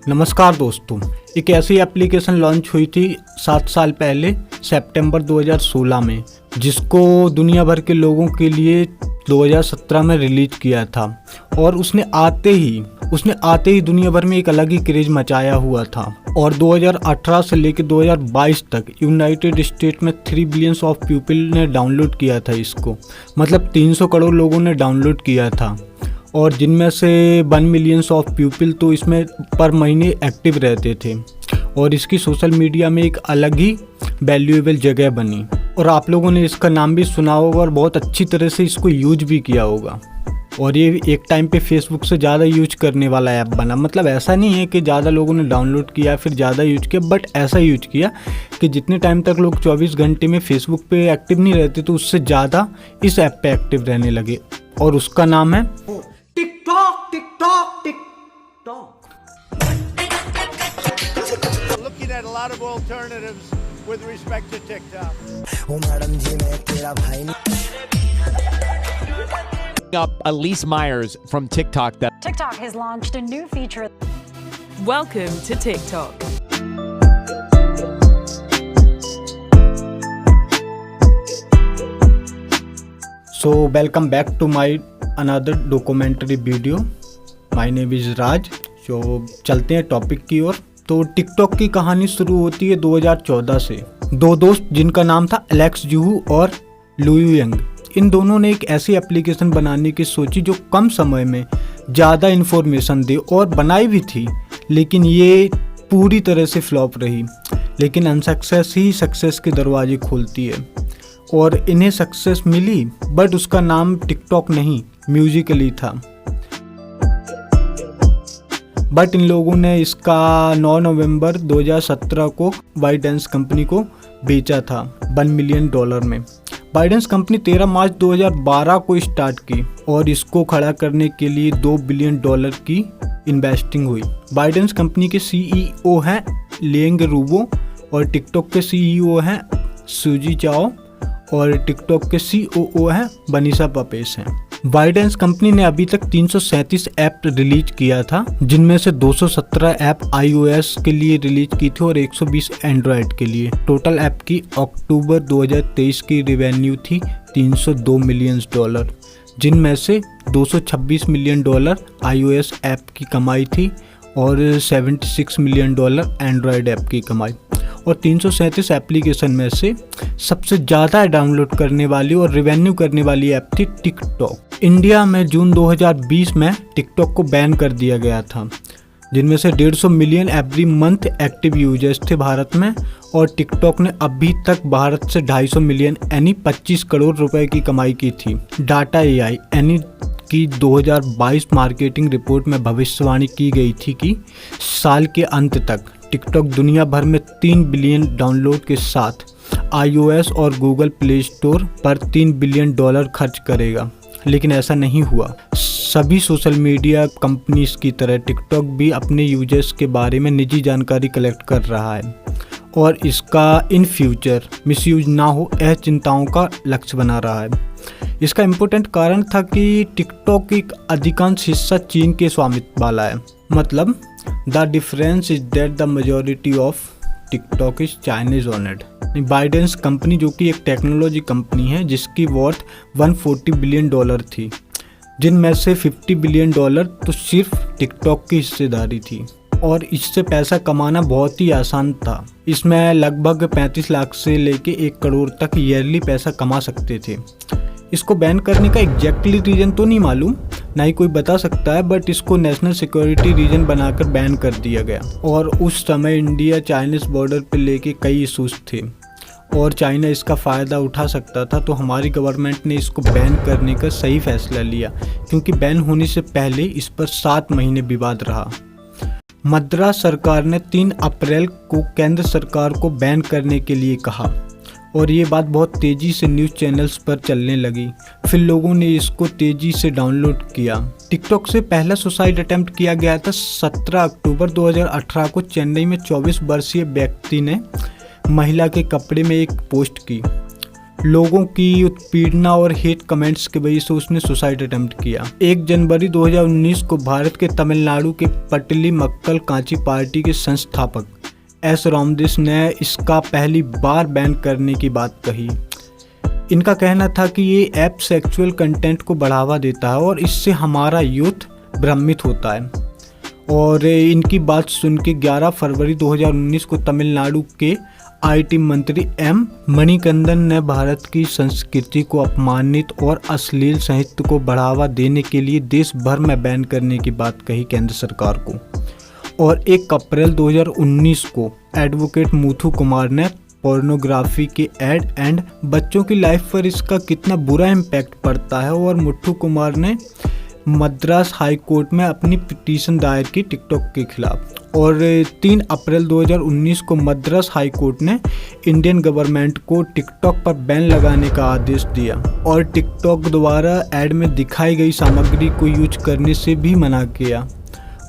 नमस्कार दोस्तों, एक ऐसी एप्लीकेशन लॉन्च हुई थी 7 साल पहले सितंबर 2016 में, जिसको दुनिया भर के लोगों के लिए 2017 में रिलीज किया था और उसने आते ही दुनिया भर में एक अलग ही क्रेज मचाया हुआ था। और 2018 से लेकर 2022 तक यूनाइटेड स्टेट में 3 बिलियन ऑफ पीपल ने डाउनलोड किया था इसको, मतलब 300 करोड़ लोगों ने डाउनलोड किया था। और जिनमें से 1 मिलियन ऑफ पीपल तो इसमें पर महीने एक्टिव रहते थे और इसकी सोशल मीडिया में एक अलग ही वैल्यूएबल जगह बनी। और आप लोगों ने इसका नाम भी सुना होगा और बहुत अच्छी तरह से इसको यूज भी किया होगा। और ये एक टाइम पे फेसबुक से ज़्यादा यूज करने वाला ऐप बना। मतलब ऐसा नहीं है कि ज़्यादा लोगों ने डाउनलोड किया फिर ज़्यादा यूज किया, बट ऐसा यूज किया कि जितने टाइम तक लोग 24 घंटे में फेसबुक पे एक्टिव नहीं रहते तो उससे ज़्यादा इस ऐप पे एक्टिव रहने लगे। और उसका नाम है Looking at a lot of alternatives with respect to TikTok. ओ मैडम जी मैं तेरा भाई up Elise Myers from TikTok. That TikTok has launched a new feature. Welcome to TikTok. So welcome back to my another documentary video. My name is Raj. So चलते हैं topic की ओर। तो TikTok की कहानी शुरू होती है 2014 से। दो दोस्त जिनका नाम था एलेक्स जूहू और लुई यंग, इन दोनों ने एक ऐसी एप्लीकेशन बनाने की सोची जो कम समय में ज़्यादा इन्फॉर्मेशन दे, और बनाई भी थी, लेकिन ये पूरी तरह से फ्लॉप रही। लेकिन अनसक्सेस ही सक्सेस के दरवाजे खोलती है और इन्हें सक्सेस मिली, बट उसका नाम टिकटॉक नहीं म्यूजिकली था। बट इन लोगों ने इसका 9 नवंबर 2017 को बाइडेंस कंपनी को बेचा था $1 मिलियन में। बाइडेंस कंपनी 13 मार्च 2012 को स्टार्ट की और इसको खड़ा करने के लिए $2 बिलियन की इन्वेस्टिंग हुई। बाइडेंस कंपनी के CEO हैं लिएंग रूबो और टिकटॉक के CEO हैं सूजी चाओ और टिकटॉक के COO हैं बनीसा पपेस हैं। बाइडेंस कंपनी ने अभी तक 337 ऐप रिलीज किया था, जिनमें से 217 ऐप iOS के लिए रिलीज की थी और 120 एंड्रॉयड के लिए। टोटल ऐप की अक्टूबर 2023 की रेवेन्यू थी $302 मिलियन, जिनमें से $226 मिलियन iOS ऐप की कमाई थी और $76 मिलियन एंड्रॉयड ऐप की कमाई। और 337 एप्लीकेशन में से सबसे ज़्यादा डाउनलोड करने वाली और रिवेन्यू करने वाली ऐप थी टिकटॉक। इंडिया में जून 2020 में टिकटॉक को बैन कर दिया गया था, जिनमें से 150 million every month active users थे भारत में। और टिकटॉक ने अभी तक भारत से 250 मिलियन यानी 25 करोड़ रुपए की कमाई की थी। डाटा AI यानी की 2022 मार्केटिंग रिपोर्ट में भविष्यवाणी की गई थी कि साल के अंत तक टिकटॉक दुनिया भर में 3 बिलियन डाउनलोड के साथ iOS और गूगल प्ले स्टोर पर $3 बिलियन खर्च करेगा। लेकिन ऐसा नहीं हुआ। सभी सोशल मीडिया कंपनीज की तरह टिकटॉक भी अपने यूजर्स के बारे में निजी जानकारी कलेक्ट कर रहा है और इसका इन फ्यूचर मिसयूज ना हो यह चिंताओं का लक्ष्य बना रहा है। इसका इम्पोर्टेंट कारण था कि टिकटॉक एक अधिकांश हिस्सा चीन के स्वामित्व वाला है। मतलब the difference is that the majority of TikTok is Chinese owned. ByteDance company जो कि एक टेक्नोलॉजी कंपनी है जिसकी वर्थ $140 बिलियन थी, जिनमें से $50 बिलियन तो सिर्फ टिकटॉक की हिस्सेदारी थी। और इससे पैसा कमाना बहुत ही आसान था। इसमें लगभग 35 लाख से लेके 1 करोड़ तक ईयरली पैसा कमा सकते थे। इसको बैन करने का एग्जैक्टली रीज़न तो नहीं मालूम, ना ही कोई बता सकता है, बट इसको नेशनल सिक्योरिटी रीजन बनाकर बैन कर दिया गया। और उस समय इंडिया चाइनीज बॉर्डर पे लेके कई इशूज़ थे और चाइना इसका फ़ायदा उठा सकता था, तो हमारी गवर्नमेंट ने इसको बैन करने का सही फैसला लिया, क्योंकि बैन होने से पहले इस पर 7 महीने विवाद रहा। मद्रास सरकार ने 3 अप्रैल को केंद्र सरकार को बैन करने के लिए कहा और ये बात बहुत तेज़ी से न्यूज़ चैनल्स पर चलने लगी। फिर लोगों ने इसको तेज़ी से डाउनलोड किया। टिकटॉक से पहला सुसाइड अटेम्प्ट किया गया था 17 अक्टूबर 2018 को चेन्नई में। 24 वर्षीय व्यक्ति ने महिला के कपड़े में एक पोस्ट की लोगों की उत्पीड़ना और हेट कमेंट्स की वजह से उसने सुसाइड अटेम्प्ट किया। 1 जनवरी 2019 को भारत के तमिलनाडु के पट्टली मक्कल कांची पार्टी के संस्थापक एस रामदास ने इसका पहली बार बैन करने की बात कही। इनका कहना था कि ये ऐप सेक्सुअल कंटेंट को बढ़ावा देता है और इससे हमारा यूथ भ्रमित होता है। और इनकी बात सुन के 11 फरवरी 2019 को तमिलनाडु के आईटी मंत्री एम मणिकंदन ने भारत की संस्कृति को अपमानित और अश्लील साहित्य को बढ़ावा देने के लिए देश भर में बैन करने की बात कही केंद्र सरकार को। और 1 अप्रैल 2019 को एडवोकेट मुथु कुमार ने पोर्नोग्राफी के ऐड एंड बच्चों की लाइफ पर इसका कितना बुरा इम्पैक्ट पड़ता है, और मुथु कुमार ने मद्रास हाई कोर्ट में अपनी पिटीशन दायर की टिकटॉक के खिलाफ। और 3 अप्रैल 2019 को मद्रास हाई कोर्ट ने इंडियन गवर्नमेंट को टिकटॉक पर बैन लगाने का आदेश दिया और टिकटॉक द्वारा ऐड में दिखाई गई सामग्री को यूज करने से भी मना किया।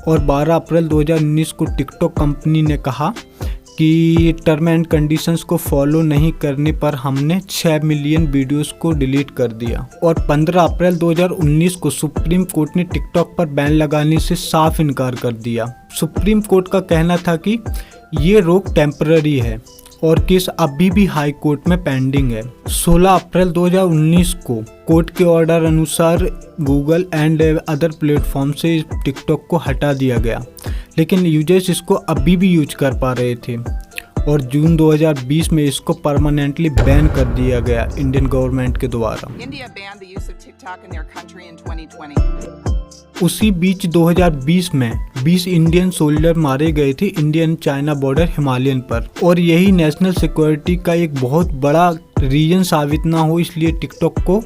और 12 अप्रैल 2019 को टिकटॉक कंपनी ने कहा कि टर्म एंड कंडीशंस को फॉलो नहीं करने पर हमने 6 मिलियन वीडियोस को डिलीट कर दिया। और 15 अप्रैल 2019 को सुप्रीम कोर्ट ने टिकटॉक पर बैन लगाने से साफ इनकार कर दिया। सुप्रीम कोर्ट का कहना था कि ये रोक टेम्पररी है और केस अभी भी हाई कोर्ट में पेंडिंग है। 16 अप्रैल 2019 को कोर्ट के ऑर्डर अनुसार गूगल एंड अदर प्लेटफॉर्म से टिकटॉक को हटा दिया गया, लेकिन यूजर्स इसको अभी भी यूज कर पा रहे थे। और जून 2020 में इसको परमानेंटली बैन कर दिया गया इंडियन गवर्नमेंट के द्वारा। India banned the use of TikTok in their country in 2020. उसी बीच 2020 में 20 इंडियन सोल्जर मारे गए थे इंडियन चाइना बॉर्डर हिमालयन पर। और यही नेशनल सिक्योरिटी का एक बहुत बड़ा रीजन साबित ना हो, इसलिए टिकटॉक को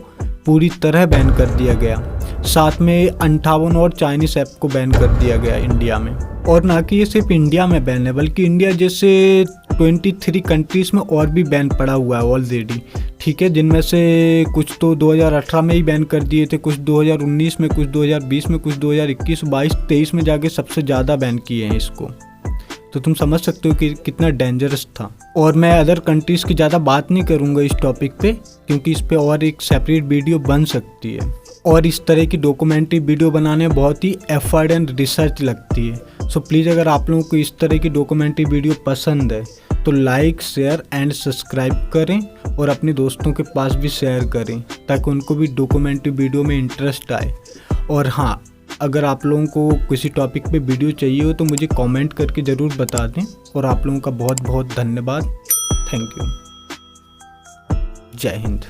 पूरी तरह बैन कर दिया गया। साथ में 58 और चाइनीस ऐप को बैन कर दिया गया इंडिया में। और ना कि ये सिर्फ इंडिया में बैन है, बल्कि इंडिया जैसे 23 कंट्रीज़ में और भी बैन पड़ा हुआ है ऑलरेडी, ठीक है, जिनमें से कुछ तो 2018 में ही बैन कर दिए थे, कुछ 2019 में, कुछ 2020 में, कुछ 2021, 22, 23 में जाके सबसे ज़्यादा बैन किए हैं इसको। तो तुम समझ सकते हो कि कितना डेंजरस था। और मैं अदर कंट्रीज़ की ज़्यादा बात नहीं करूँगा इस टॉपिक पे, क्योंकि इस पे और एक सेपरेट वीडियो बन सकती है। और इस तरह की डॉक्यूमेंट्री वीडियो बनाने में बहुत ही एफर्ट एंड रिसर्च लगती है। सो प्लीज़ अगर आप लोगों को इस तरह की डॉक्यूमेंट्री वीडियो पसंद है तो लाइक, शेयर एंड सब्सक्राइब करें और अपने दोस्तों के पास भी शेयर करें ताकि उनको भी डॉक्यूमेंट्री वीडियो में इंटरेस्ट आए। और हाँ, अगर आप लोगों को किसी टॉपिक पे वीडियो चाहिए हो तो मुझे कमेंट करके ज़रूर बता दें। और आप लोगों का बहुत बहुत धन्यवाद। Thank you. जय हिंद।